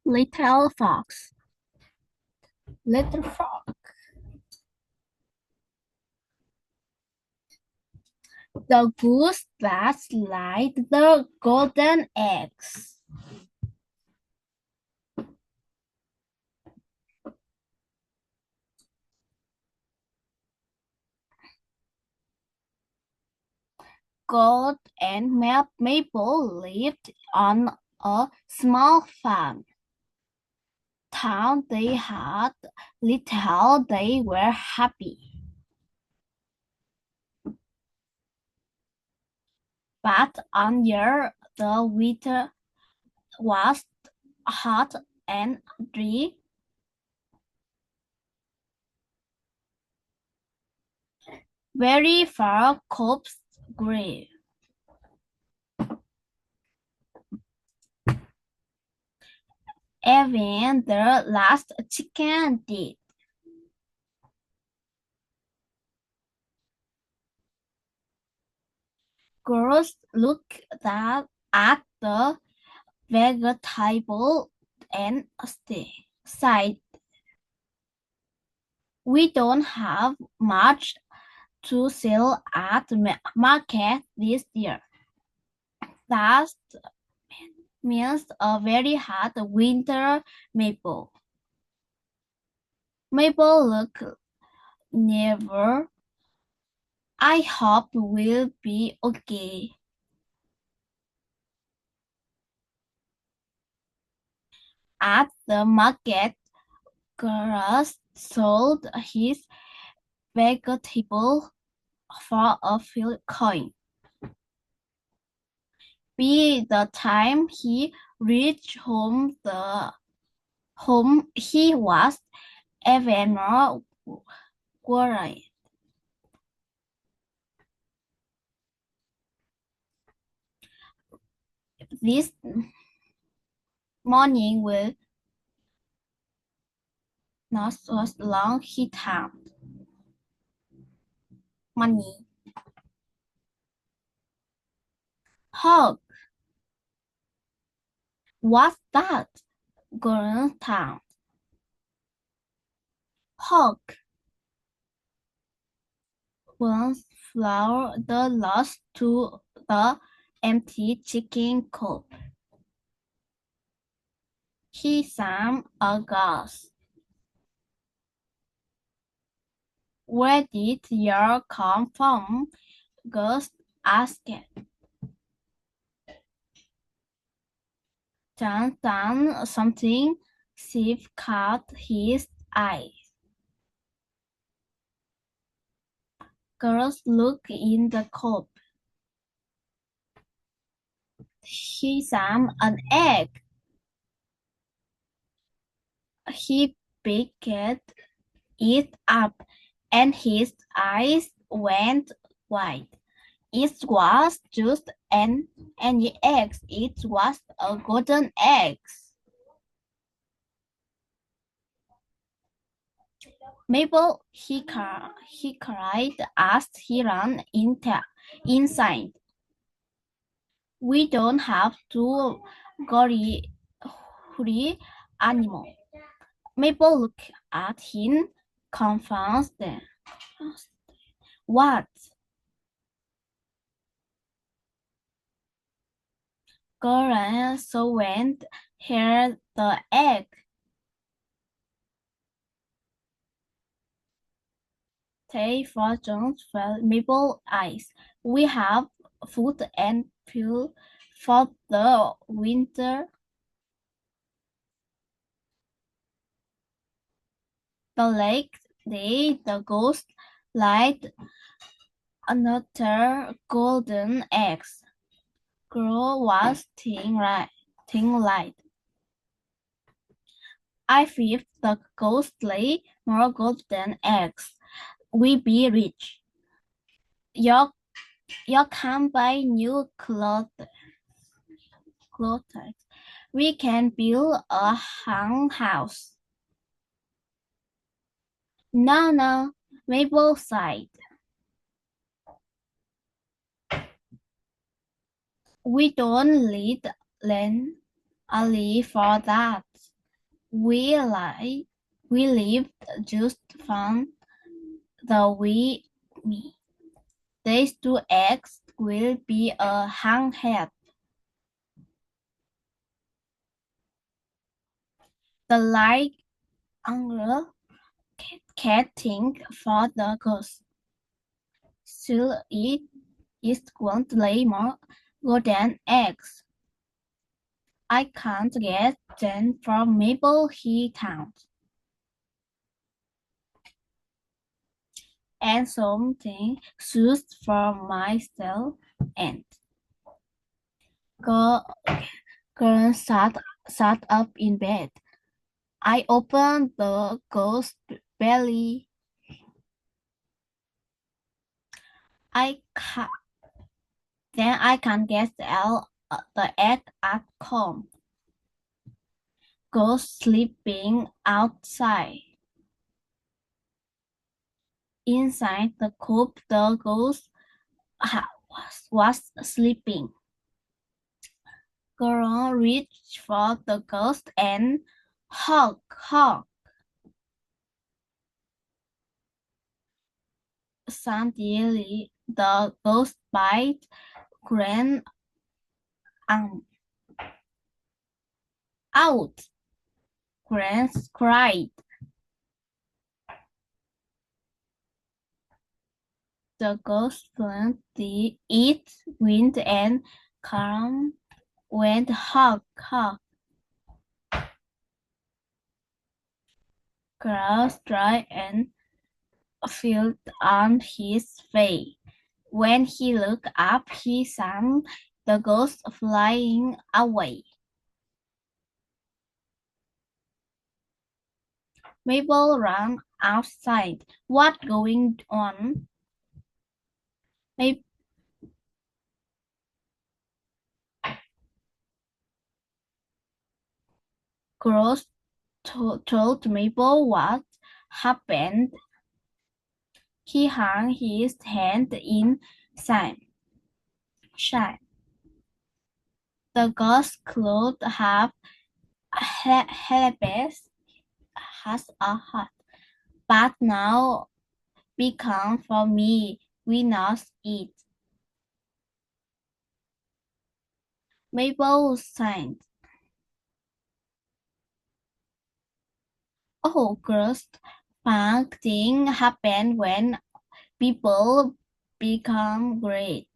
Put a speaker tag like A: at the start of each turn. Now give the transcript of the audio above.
A: Little fox. Little fox. The goose that laid the golden eggs. Gold and Mabel lived on a small farm. Town they had little they were happy. But on year the winter was hot and dry. Very far crops grew. Even the last chicken did. Girls looked at the vegetable and sighed. We don't have much to sell at market this year. That means a very hot winter, Mabel. Mabel looked never. I hope we'll be okay. At the market, Grass sold his vegetable for a few coins. By the time he reached home he was even more worried. This morning will not last long, he thought. Money. Hog. What's that? Gordon thought. Hog. Once flour the lost to the empty chicken coop. He sang aghast. Where did you come from? Ghost asked. Then something Steve caught his eye. Girls looked in the coop. He saw an egg. He picked it up, and his eyes went wide. It was just any egg. It was a golden egg. Mabel, he cried as he ran inside. We don't have to hurry anymore. Mabel looked at him, confused. What? Goran so went here the egg. They fortunes fell Mabel's eyes. We have food and fuel for the winter. The next day, the ghost laid another golden egg. Girl was thin light. I feed the ghost lay more golden eggs. We be rich. You can buy new clothes. We can build a hen house. No, Mabel sighed. We don't need land only for that. We lived just fine the way me. These two eggs will be a hanghead. The light angle catching for the ghost. So it is going to lay more golden eggs. I can't get them from Maple Hill Town. And something shoes for myself and girl, girl sat up in bed. I opened the ghost belly. I ca- then I can get the egg at home. Ghost sleeping outside. Inside the coop, the ghost was sleeping. Girl reached for the ghost and hug. Suddenly, the ghost bite Gran out. Gran cried. The ghost felt it wind and calm went hug. Grass dry and filled on his face. When he looked up, he saw the ghost flying away. Mabel ran outside. What's going on? Mabel told Mabel what happened. He hung his head in shame. The ghost could have helped has a heart, but now become for me. We must eat. Mabel sighed. Oh, girls, fun thing happen when people become greedy.